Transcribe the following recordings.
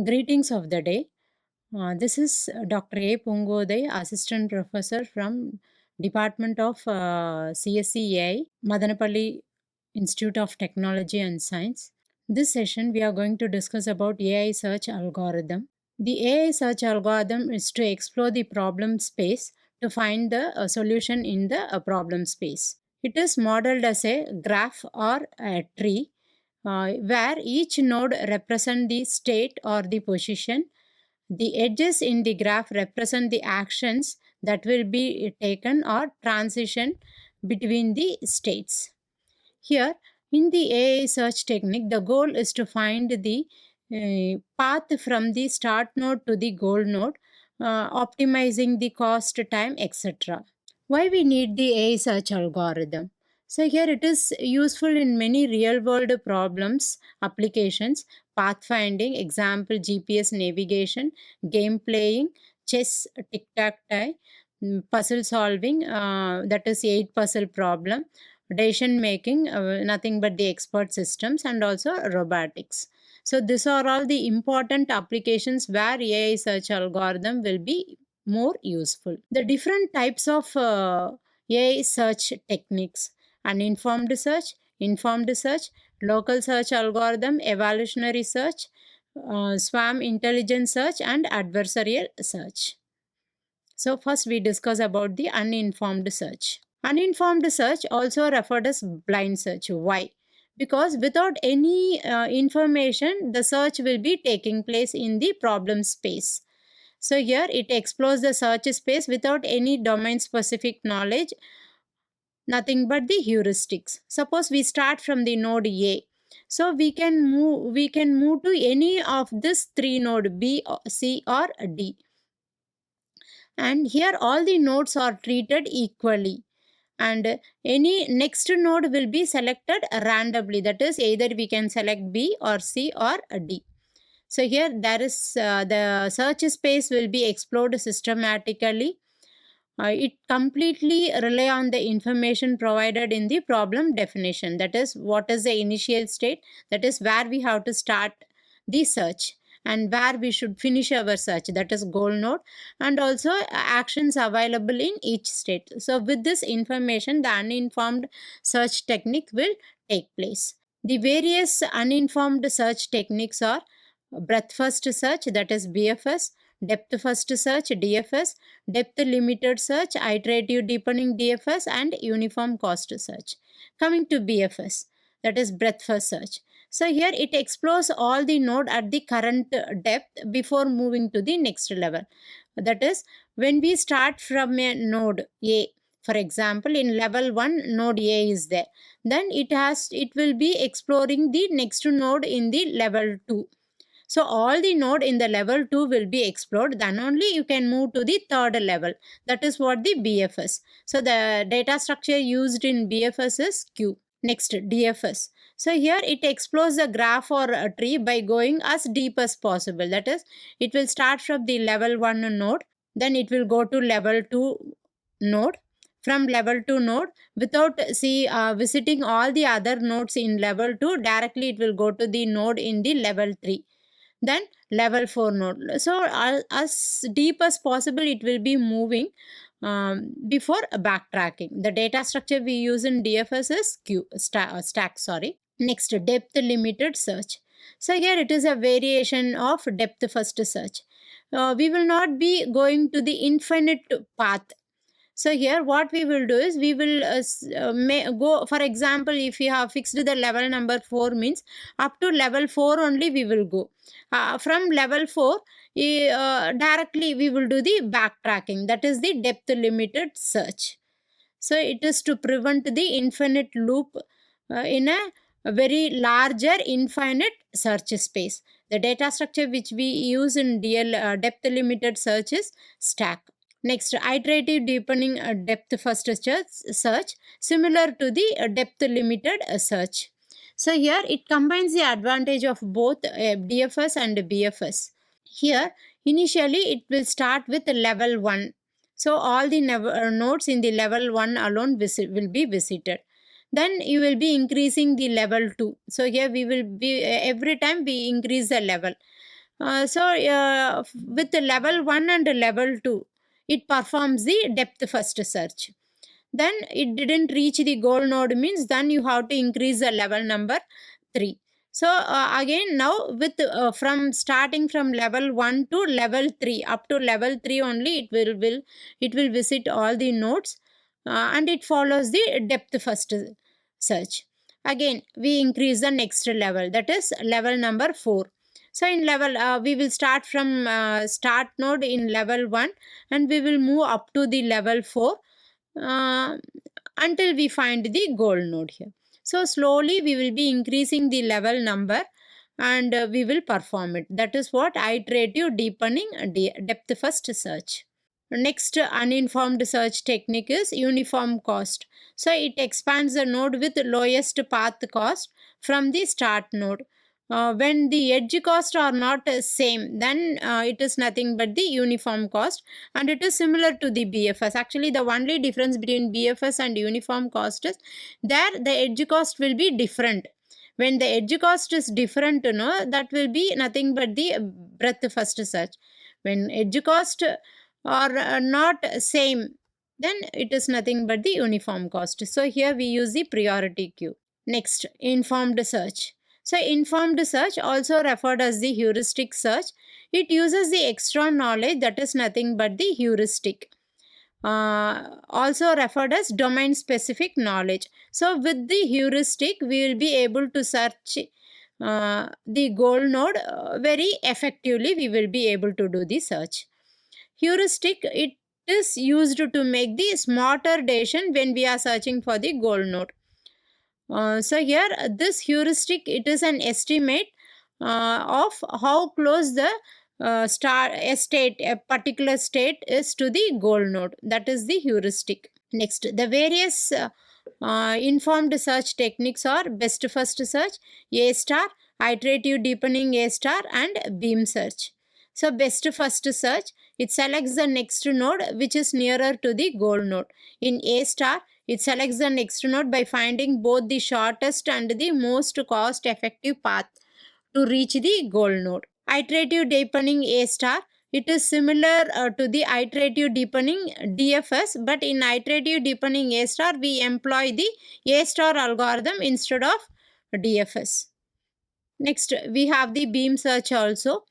Greetings of the day. This is Dr. A. Poongodai, Assistant Professor from Department of CSE, Madanapalle Institute of Technology and Science. This session we are going to discuss about AI search algorithm. The AI search algorithm is to explore the problem space to find the solution in the problem space. It is modeled as a graph or a tree where each node represents the state or the position. The edges in the graph represent the actions that will be taken or transition between the states. Here, in the AI search technique, the goal is to find the path from the start node to the goal node, optimizing the cost, time, etc. Why we need the AI search algorithm? So here it is useful in many real world problems, applications, pathfinding, example GPS navigation, game playing, chess, tic-tac-toe, puzzle solving, that is 8 puzzle problem, decision making, nothing but the expert systems, and also robotics. So these are all the important applications where AI search algorithm will be more useful. The different types of AI search techniques: uninformed search, informed search, local search algorithm, evolutionary search, swarm intelligence search, and adversarial search. So first we discuss about the uninformed search. Uninformed search, also referred as blind search. Why? Because without any information, the search will be taking place in the problem space. So here it explores the search space without any domain specific knowledge, nothing but the heuristics. Suppose we start from the node A. So we can move to any of this three node B, C or D. And here all the nodes are treated equally, and any next node will be selected randomly, that is either we can select B or C or D. So here there is the search space will be explored systematically. It completely rely on the information provided in the problem definition, that is what is the initial state, that is where we have to start the search and where we should finish our search, that is goal node, and also actions available in each state. So with this information, the uninformed search technique will take place. The various uninformed search techniques are breadth first search, that is BFS, depth first search, DFS, depth limited search, iterative deepening, DFS, and uniform cost search. Coming to BFS, that is breadth first search. So here it explores all the node at the current depth before moving to the next level. That is, when we start from a node A, for example, in level 1 node A is there, then it will be exploring the next node in the level 2. So all the node in the level 2 will be explored, then only you can move to the third level. That is what the BFS. So the data structure used in BFS is Q. Next, DFS. So here it explores the graph or a tree by going as deep as possible. That is, it will start from the level 1 node, then it will go to level 2 node. From level 2 node, without visiting all the other nodes in level 2, directly it will go to the node in the level 3, then level 4 node. So as deep as possible it will be moving before backtracking. The data structure we use in DFS is stack. Next, depth limited search. So here it is a variation of depth first search. We will not be going to the infinite path. So here what we will do is we will go, for example, if we have fixed the level number 4, means up to level 4 only we will go. From level 4, directly we will do the backtracking, that is the depth limited search. So it is to prevent the infinite loop in a very larger infinite search space. The data structure which we use in depth limited search is stack. Next, iterative deepening depth first search, similar to the depth limited search. So here it combines the advantage of both DFS and BFS. Here initially it will start with level 1. So all the nodes in the level 1 alone will be visited. Then you will be increasing the level 2. So here we will be every time we increase the level. With the level 1 and level 2, it performs the depth first search. Then it didn't reach the goal node means then you have to increase the level number 3. So again now with from starting from level 1 to level 3, up to level 3 only it will visit all the nodes, and it follows the depth first search. Again we increase the next level, that is level number 4. So in level we will start from start node in level 1 and we will move up to the level 4 uh, until we find the goal node here. So slowly we will be increasing the level number and we will perform it. That is what iterative deepening depth first search. Next uninformed search technique is uniform cost. So it expands the node with lowest path cost from the start node. When the edge costs are not same, then it is nothing but the uniform cost, and it is similar to the BFS. Actually, the only difference between BFS and uniform cost is there the edge cost will be different. When the edge cost is different, that will be nothing but the breadth first search. When edge cost are not same, then it is nothing but the uniform cost. So here we use the priority queue. Next, informed search. So informed search, also referred as the heuristic search, it uses the extra knowledge, that is nothing but the heuristic. Also referred as domain specific knowledge. So with the heuristic we will be able to search the goal node very effectively. We will be able to do the search. Heuristic, it is used to make the smarter decision when we are searching for the goal node. So here this heuristic, it is an estimate of how close the a particular state is to the goal node. That is the heuristic. Next, the various informed search techniques are best first search, A star, iterative deepening A star, and beam search. So best first search, it selects the next node which is nearer to the goal node. In A star, it selects the next node by finding both the shortest and the most cost effective path to reach the goal node. Iterative deepening A star, it is similar to the iterative deepening DFS, but in iterative deepening A star we employ the A star algorithm instead of DFS. Next, we have the beam search also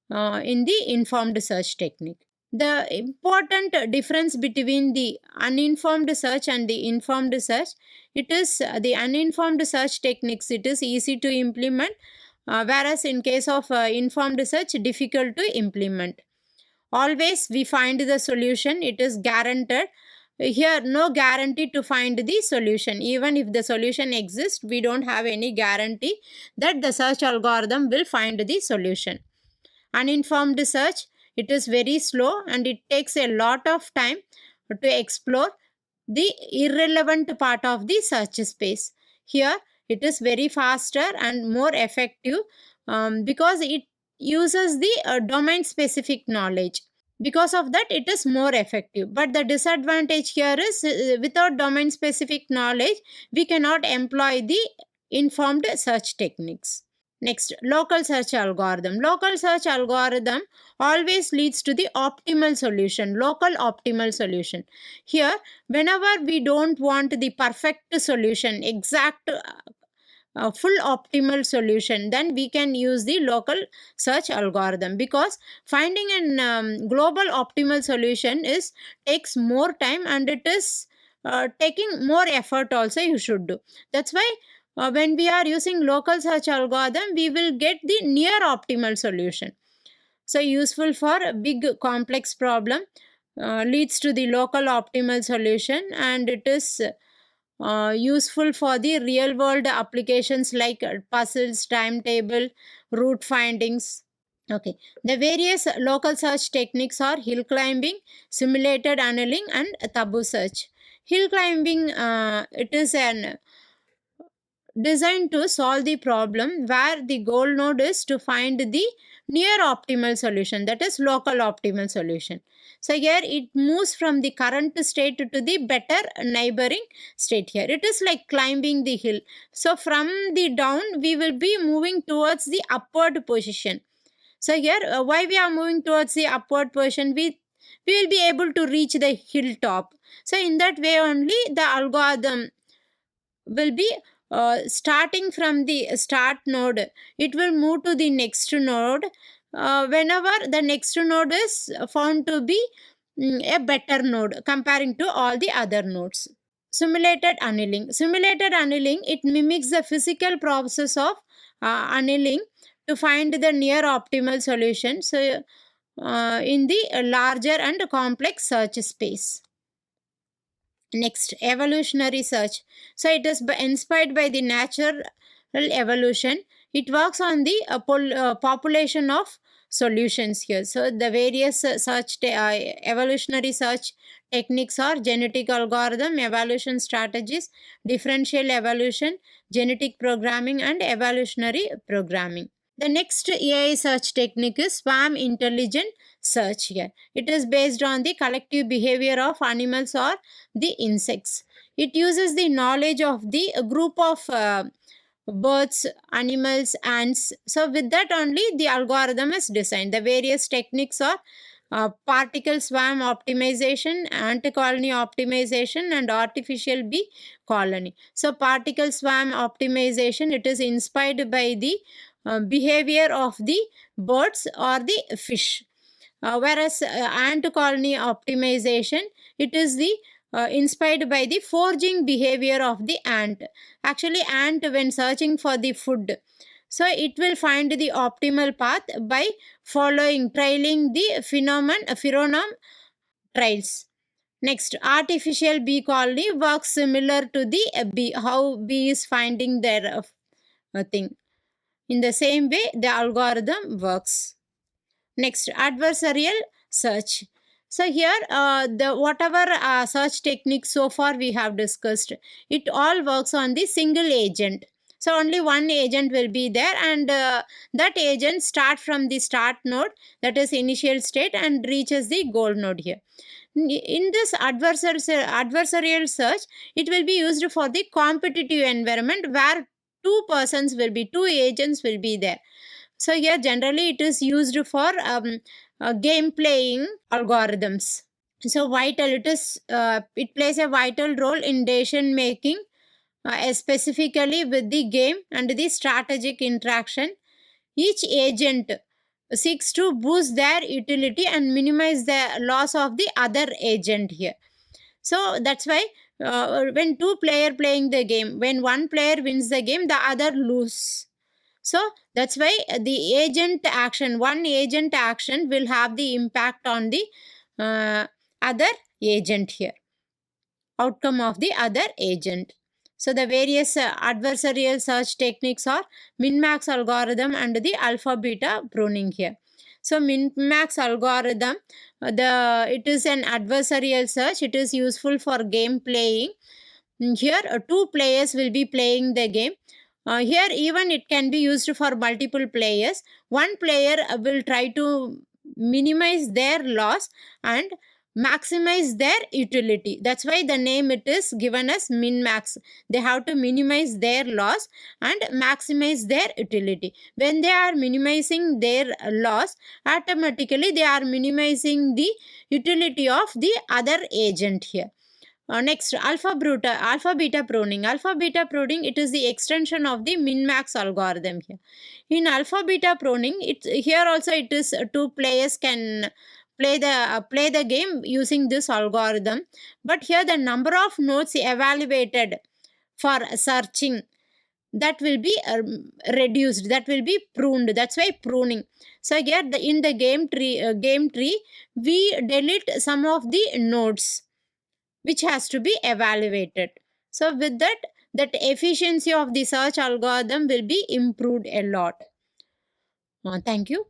in the informed search technique. The important difference between the uninformed search and the informed search, it is the uninformed search techniques, it is easy to implement, whereas in case of informed search, difficult to implement. Always we find the solution, it is guaranteed. Here no guarantee to find the solution. Even if the solution exists, we don't have any guarantee that the search algorithm will find the solution. Uninformed search, it is very slow and it takes a lot of time to explore the irrelevant part of the search space. Here it is very faster and more effective because it uses the domain specific knowledge. Because of that it is more effective. But the disadvantage here is without domain specific knowledge we cannot employ the informed search techniques. Next, local search algorithm. Local search algorithm always leads to the optimal solution, local optimal solution. Here, whenever we don't want the perfect solution, exact full optimal solution, then we can use the local search algorithm, because finding an global optimal solution takes more time and it is taking more effort also you should do. That's why when we are using local search algorithm, we will get the near optimal solution. So useful for a big complex problem, leads to the local optimal solution, and it is useful for the real world applications like puzzles, timetable, route findings. Okay, the various local search techniques are hill climbing, simulated annealing, and tabu search. Hill climbing, it is an designed to solve the problem where the goal node is to find the near optimal solution, that is local optimal solution. So here it moves from the current state to the better neighboring state. Here it is like climbing the hill. So from the down we will be moving towards the upward position. So here, why we are moving towards the upward portion, we will be able to reach the hilltop. So in that way only the algorithm will be starting from the start node. It will move to the next node whenever the next node is found to be a better node comparing to all the other nodes. Simulated annealing. Simulated annealing, it mimics the physical process of annealing to find the near optimal solution. So, in the larger and complex search space. Next, evolutionary search. So, it is inspired by the natural evolution. It works on the population of solutions here. So, the various evolutionary search techniques are genetic algorithm, evolution strategies, differential evolution, genetic programming, and evolutionary programming. The next AI search technique is swarm intelligent search here. It is based on the collective behavior of animals or the insects. It uses the knowledge of the group of birds, animals, ants. So with that only the algorithm is designed. The various techniques are particle swarm optimization, anti-colony optimization, and artificial bee colony. So particle swarm optimization, it is inspired by the behavior of the birds or the fish. Whereas ant colony optimization, it is the inspired by the foraging behavior of the ant. Actually, ant when searching for the food, so it will find the optimal path by trailing the pheromone trails. Next, artificial bee colony works similar to the bee, how bee is finding their thing. In the same way, the algorithm works. Next, adversarial search. So here, the whatever search techniques so far we have discussed, it all works on the single agent. So only one agent will be there, and that agent start from the start node, that is initial state, and reaches the goal node here. In this adversarial search, it will be used for the competitive environment where two agents will be there. So here generally it is used for game playing algorithms. So it plays a vital role in decision making, specifically with the game and the strategic interaction. Each agent seeks to boost their utility and minimize the loss of the other agent here. So that's why when two player playing the game, when one player wins the game, the other lose. So that's why one agent action will have the impact on the other agent here, outcome of the other agent. So the various adversarial search techniques are min-max algorithm and the alpha-beta pruning here. So min-max algorithm, it is an adversarial search. It is useful for game playing. Here, two players will be playing the game. Here, even it can be used for multiple players. One player will try to minimize their loss and maximize their utility. That's why the name it is given as min-max. They have to minimize their loss and maximize their utility. When they are minimizing their loss, automatically they are minimizing the utility of the other agent here. Next, alpha-beta pruning. Alpha-beta pruning, it is the extension of the min-max algorithm here. In alpha-beta pruning, here also it is two players can play the game using this algorithm. But here the number of nodes evaluated for searching, that will be reduced, that will be pruned. That's why pruning. So here in the game tree, we delete some of the nodes which has to be evaluated. So with that efficiency of the search algorithm will be improved a lot. Thank you.